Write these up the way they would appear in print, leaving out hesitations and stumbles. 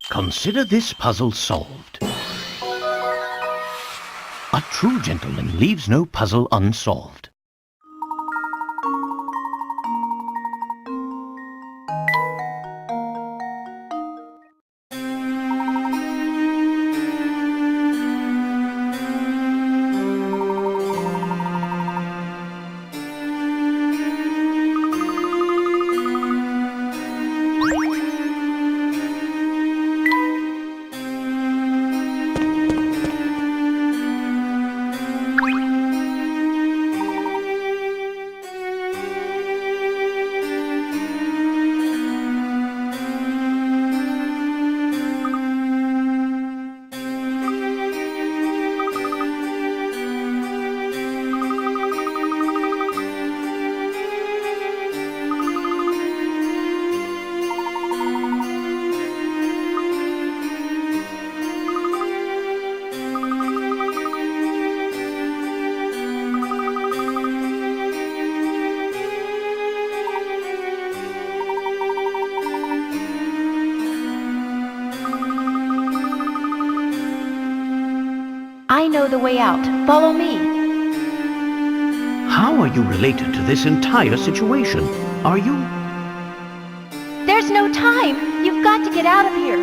Consider this puzzle solved. A true gentleman leaves no puzzle unsolved. I know the way out. Follow me. How are you related to this entire situation? Are you? There's no time. You've got to get out of here.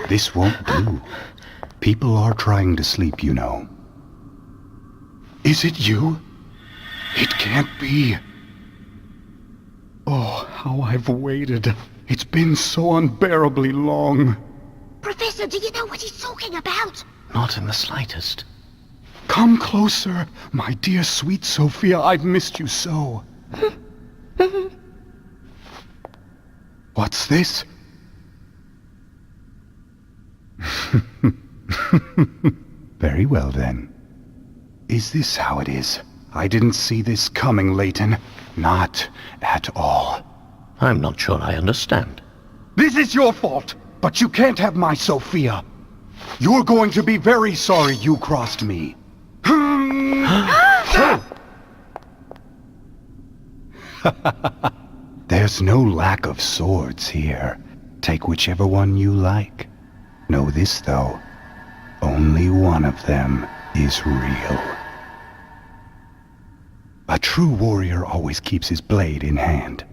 This won't do. People are trying to sleep, you know. Is it you? It can't be. Oh, how I've waited. It's been so unbearably long. Professor, do you know what he's talking about? Not in the slightest. Come closer, my dear sweet Sophia. I've missed you so. What's this? Very well, then. Is this how it is? I didn't see this coming, Layton. Not at all. I'm not sure I understand. This is your fault, but you can't have my Sophia. You're going to be very sorry you crossed me. There's no lack of swords here. Take whichever one you like. Know this, though. Only one of them is real. A true warrior always keeps his blade in hand.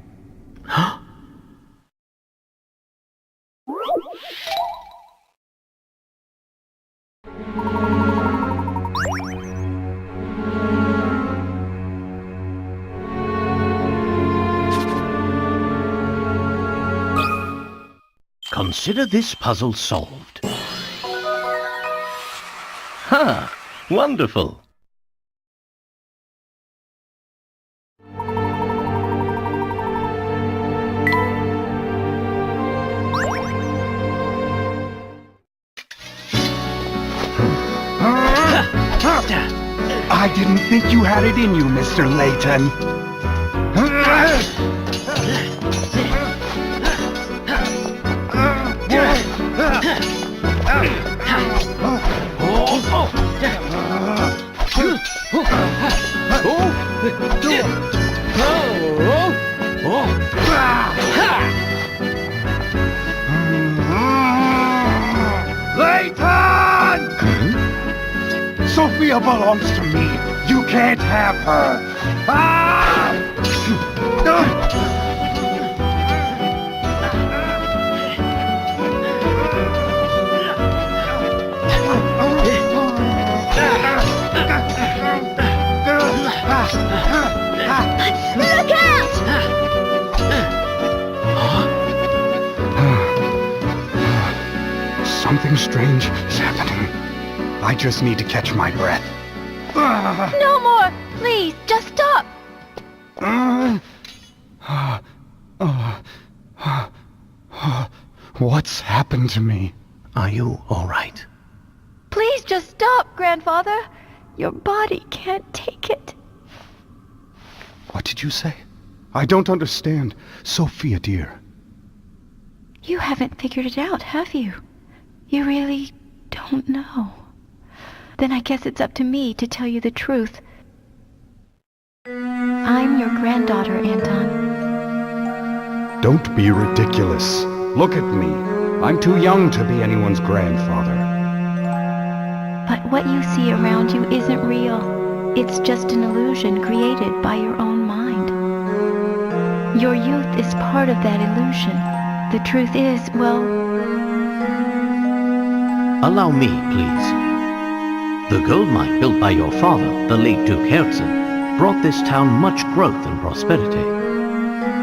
Consider this puzzle solved. Ha! Wonderful! I didn't think you had it in you, Mr. Layton. Layton! Sophia! Sophia belongs to me. You can't have her. Ah! Look out! Something strange is happening. I just need to catch my breath. No more! Please, just stop! What's happened to me? Are you all right? Please just stop, Grandfather. Your body can't take it. What did you say? I don't understand. Sophia, dear. You haven't figured it out, have you? You really don't know. Then I guess it's up to me to tell you the truth. I'm your granddaughter, Anton. Don't be ridiculous. Look at me. I'm too young to be anyone's grandfather. But what you see around you isn't real. It's just an illusion created by your own mind. Your youth is part of that illusion. The truth is, well... Allow me, please. The gold mine built by your father, the late Duke Herzen, brought this town much growth and prosperity.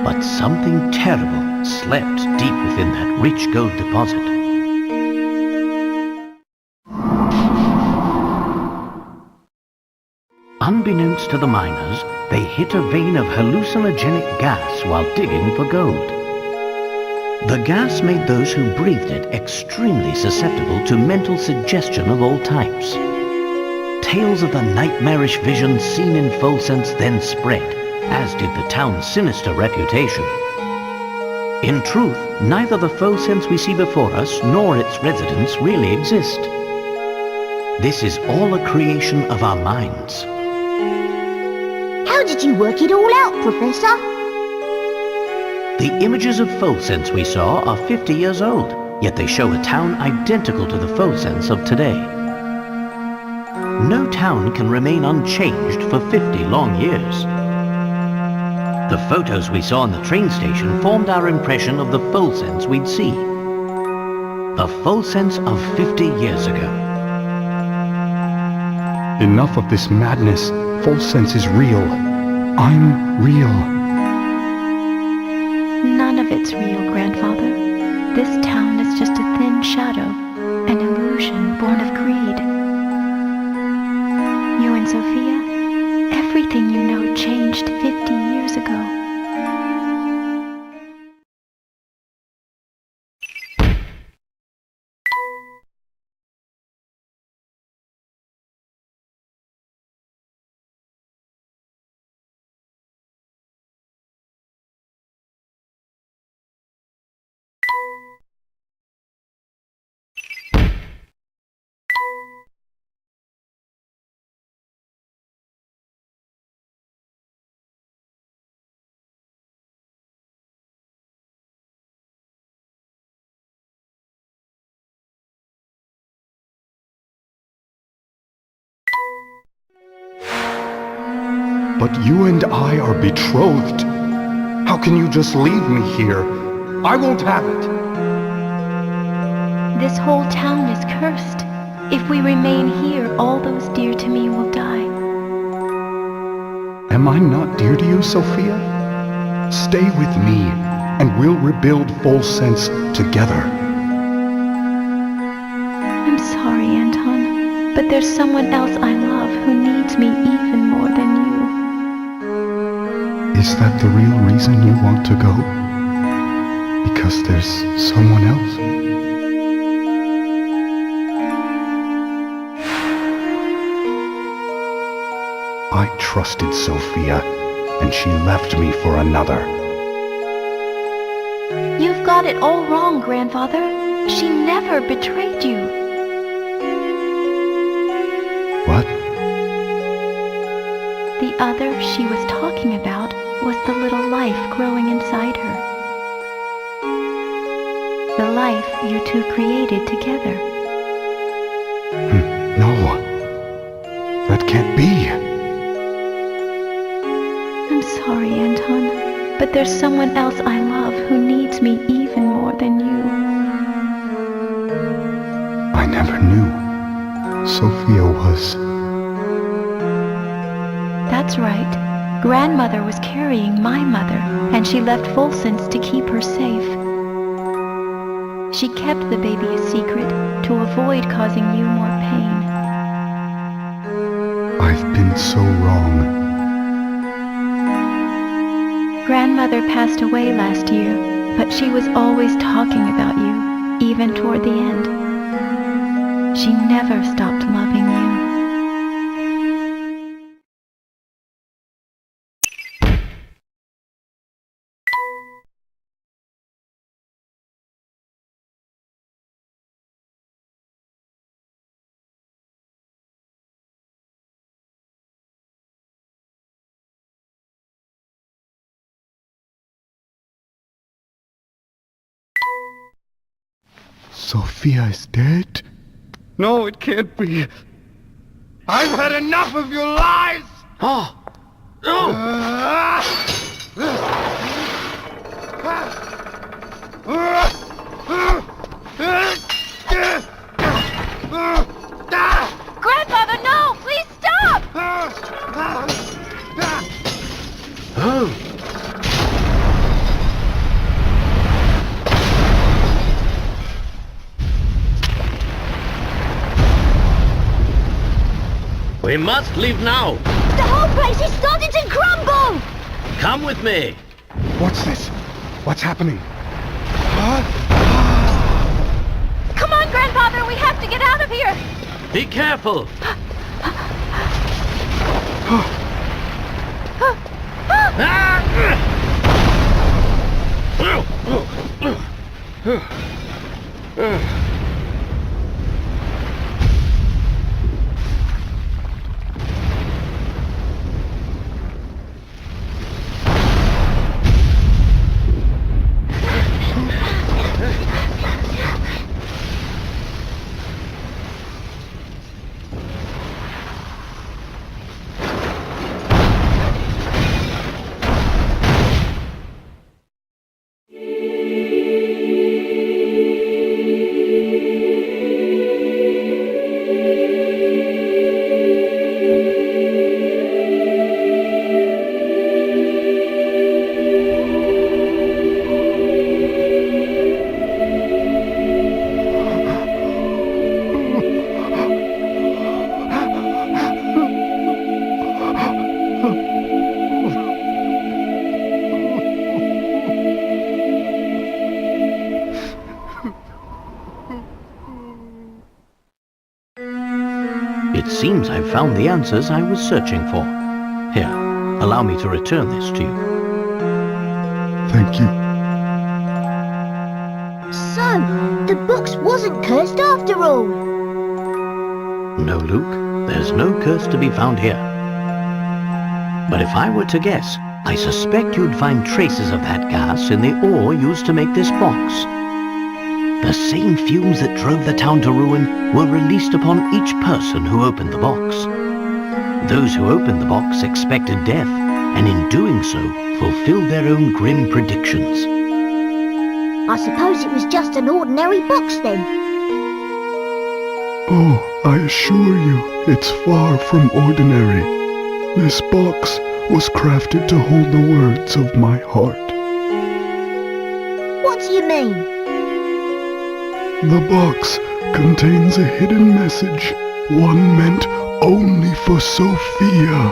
But something terrible slept deep within that rich gold deposit. Unbeknownst to the miners, they hit a vein of hallucinogenic gas while digging for gold. The gas made those who breathed it extremely susceptible to mental suggestion of all types. Tales of the nightmarish visions seen in Folsenese then spread, as did the town's sinister reputation. In truth, neither the Folsenese we see before us nor its residents really exist. This is all a creation of our minds. How did you work it all out, Professor? The images of Folsenese we saw are 50 years old, yet they show a town identical to the Folsenese of today. No town can remain unchanged for 50 long years. The photos we saw on the train station formed our impression of the Folsenese we'd see. The Folsenese of 50 years ago. Enough of this madness. Folsenese is real. I'm real. None of it's real, Grandfather. This town is just a thin shadow, an illusion born of greed. You and Sophia, everything you know changed 50 years ago. But you and I are betrothed. How can you just leave me here? I won't have it. This whole town is cursed. If we remain here, all those dear to me will die. Am I not dear to you, Sophia? Stay with me, and we'll rebuild Folsenese together. I'm sorry, Anton, but there's someone else I love who needs me even more than you. Is that the real reason you want to go? Because there's someone else? I trusted Sophia, and she left me for another. You've got it all wrong, Grandfather. She never betrayed you. What? The other she was talking about was the little life growing inside her. The life you two created together. No. That can't be. I'm sorry, Anton, but there's someone else I love who needs me even more than you. I never knew. Sophia was... That's right. Grandmother was carrying my mother, and she left Folsenese to keep her safe. She kept the baby a secret to avoid causing you more pain. I've been so wrong. Grandmother passed away last year, but she was always talking about you, even toward the end. She never stopped loving you. Sophia is dead? No, it can't be. I've had enough of your lies! Oh! No! Grandfather, no! Please stop! Oh! We must leave now. The whole place is starting to crumble! Come with me. What's this? What's happening? Huh? Come on, Grandfather, we have to get out of here! Be careful. It seems I've found the answers I was searching for. Here, allow me to return this to you. Thank you. So, the box wasn't cursed after all. No, Luke, there's no curse to be found here. But if I were to guess, I suspect you'd find traces of that gas in the ore used to make this box. The same fumes that drove the town to ruin were released upon each person who opened the box. Those who opened the box expected death, and in doing so, fulfilled their own grim predictions. I suppose it was just an ordinary box then. Oh, I assure you, it's far from ordinary. This box was crafted to hold the words of my heart. What do you mean? The box contains a hidden message, one meant only for Sophia.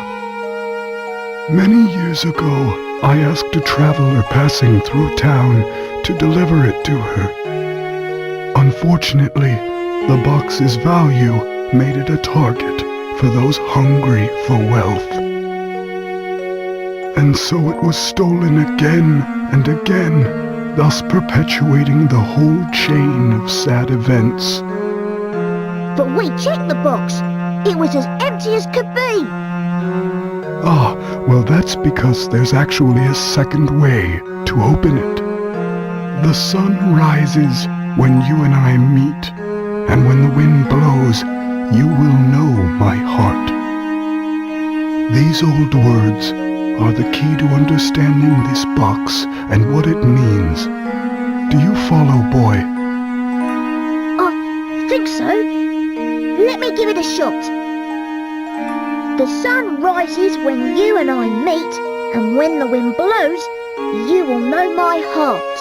Many years ago, I asked a traveler passing through town to deliver it to her. Unfortunately, the box's value made it a target for those hungry for wealth. And so it was stolen again and again, thus perpetuating the whole chain of sad events. But we checked the box. It was as empty as could be. Ah, well that's because there's actually a second way to open it. The sun rises when you and I meet, and when the wind blows, you will know my heart. These old words are the key to understanding this box and what it means. Do you follow, boy? I think so. Let me give it a shot. The sun rises when you and I meet, and when the wind blows, you will know my heart.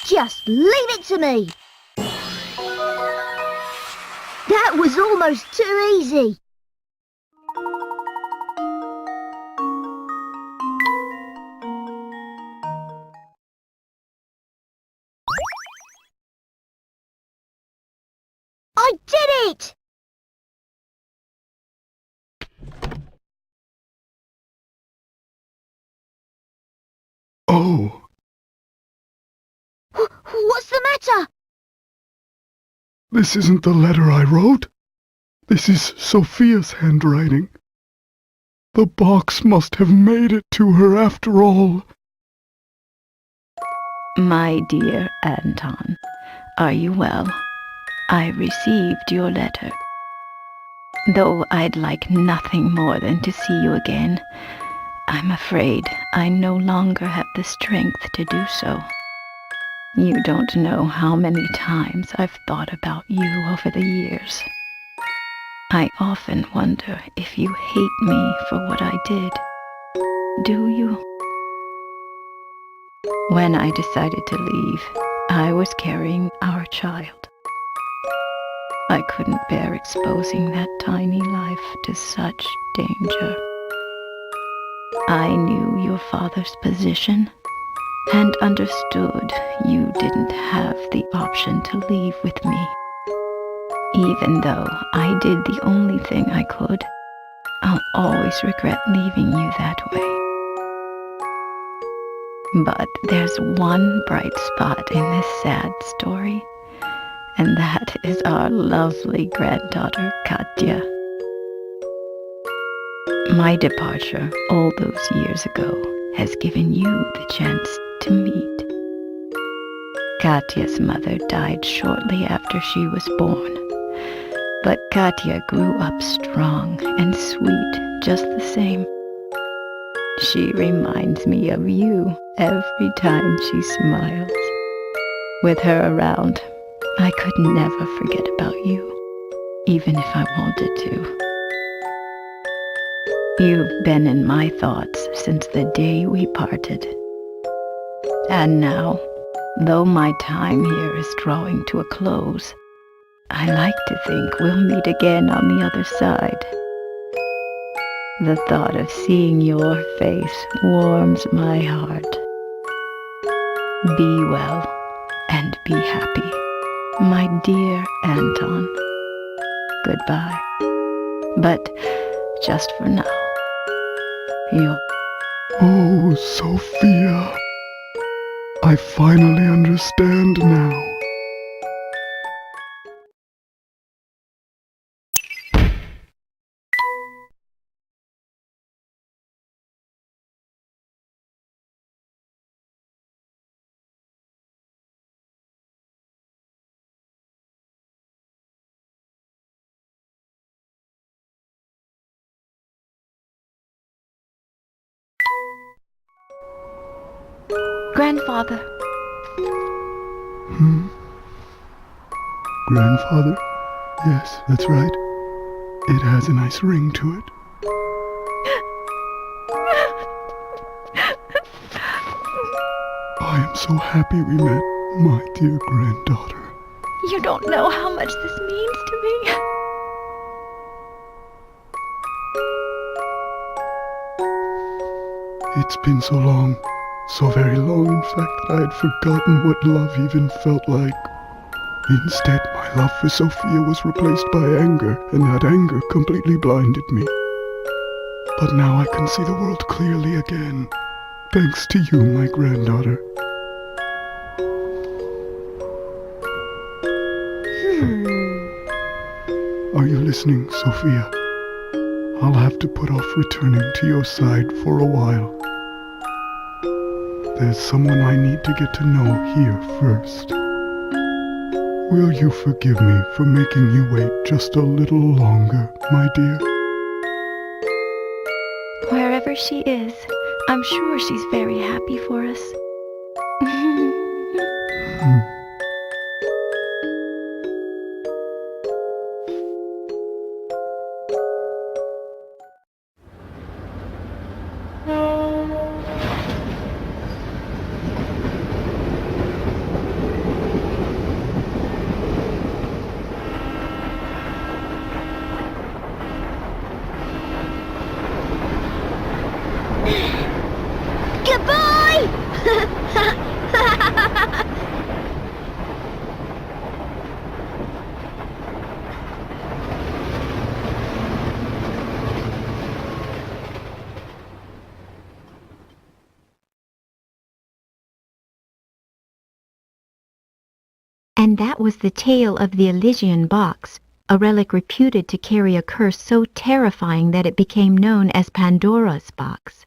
Just leave it to me. That was almost too easy. I did it! Oh, What's the matter? this isn't the letter I wrote. This is Sophia's handwriting. The box must have made it to her after all. My dear Anton, are you well? I received your letter. Though I'd like nothing more than to see you again, I'm afraid I no longer have the strength to do so. You don't know how many times I've thought about you over the years. I often wonder if you hate me for what I did. Do you? When I decided to leave, I was carrying our child. I couldn't bear exposing that tiny life to such danger. I knew your father's position and understood you didn't have the option to leave with me. Even though I did the only thing I could, I'll always regret leaving you that way. But there's one bright spot in this sad story, and that is our lovely granddaughter, Katya. My departure all those years ago has given you the chance to meet. Katya's mother died shortly after she was born, but Katya grew up strong and sweet just the same. She reminds me of you every time she smiles. With her around, I could never forget about you, even if I wanted to. You've been in my thoughts since the day we parted. And now, though my time here is drawing to a close, I like to think we'll meet again on the other side. The thought of seeing your face warms my heart. Be well and be happy, my dear Anton. Goodbye. But just for now, you're... Oh, Sophia. I finally understand now. Grandfather. Grandfather? Yes, that's right. It has a nice ring to it. I am so happy we met, my dear granddaughter. You don't know how much this means to me. It's been so long, so very long in fact, that I had forgotten what love even felt like. Instead, my love for Sophia was replaced by anger, and that anger completely blinded me. But now I can see the world clearly again, thanks to you, my granddaughter. Are you listening, Sophia? I'll have to put off returning to your side for a while. There's someone I need to get to know here first. Will you forgive me for making you wait just a little longer, my dear? Wherever she is, I'm sure she's very happy for us. Goodbye! And that was the tale of the Elysian box, a relic reputed to carry a curse so terrifying that it became known as Pandora's box.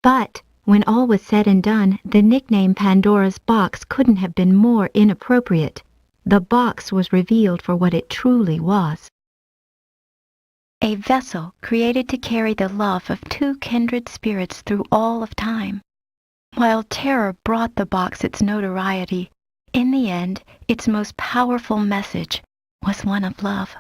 But when all was said and done, the nickname Pandora's box couldn't have been more inappropriate. The box was revealed for what it truly was. A vessel created to carry the love of two kindred spirits through all of time. While terror brought the box its notoriety, in the end, its most powerful message was one of love.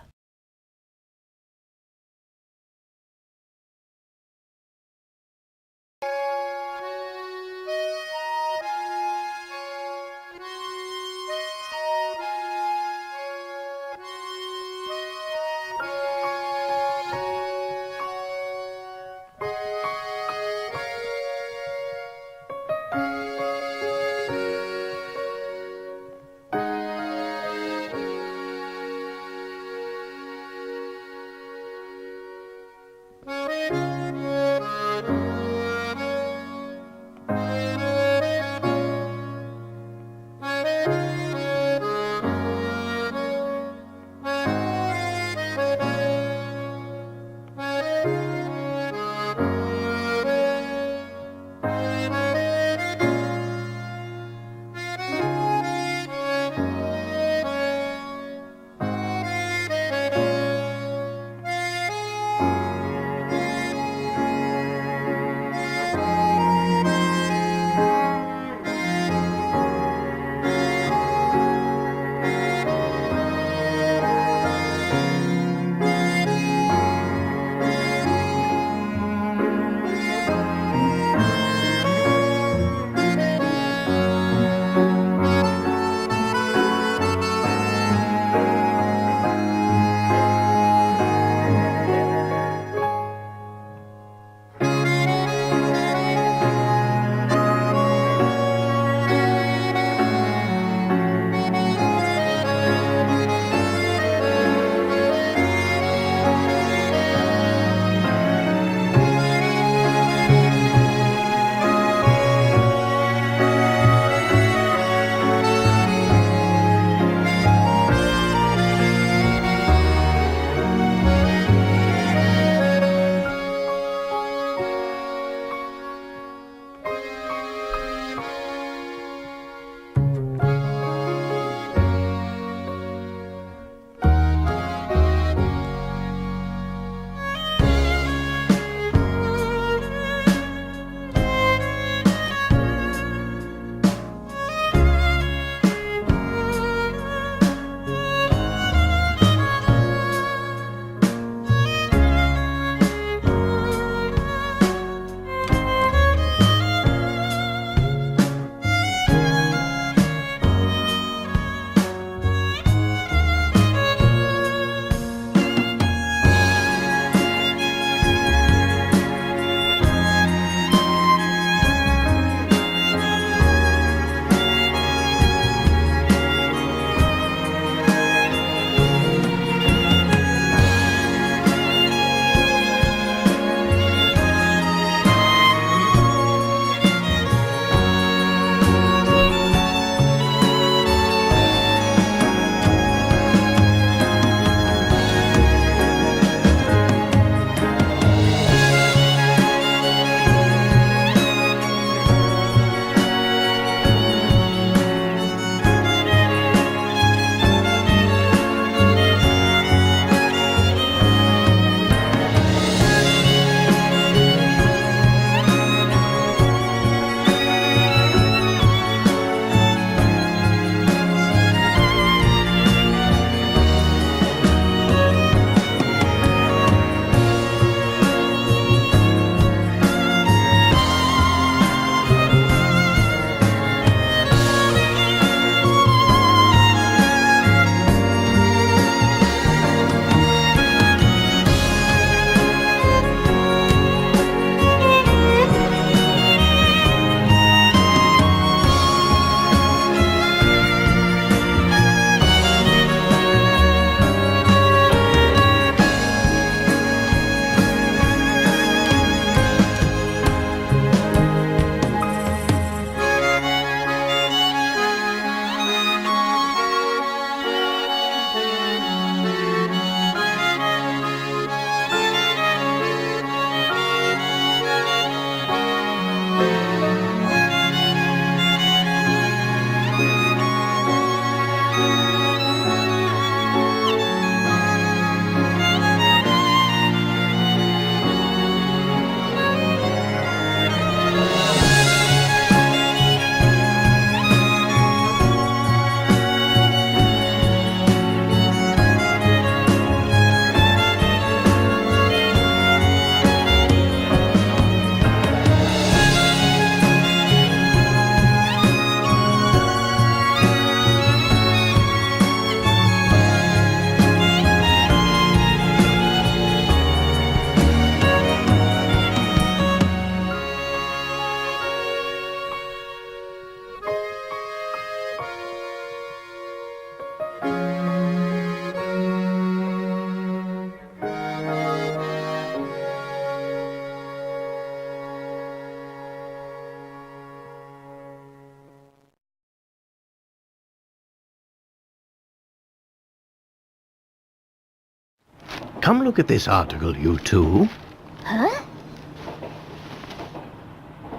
Come look at this article, you two. Huh?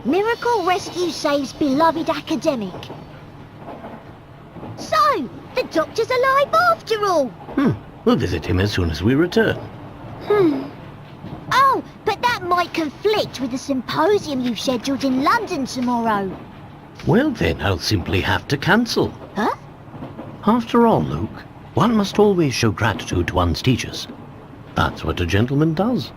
Miracle rescue saves beloved academic. So, the doctor's alive after all. We'll visit him as soon as we return. Oh, but that might conflict with the symposium you've scheduled in London tomorrow. Well then, I'll simply have to cancel. Huh? After all, Luke, one must always show gratitude to one's teachers. That's what a gentleman does.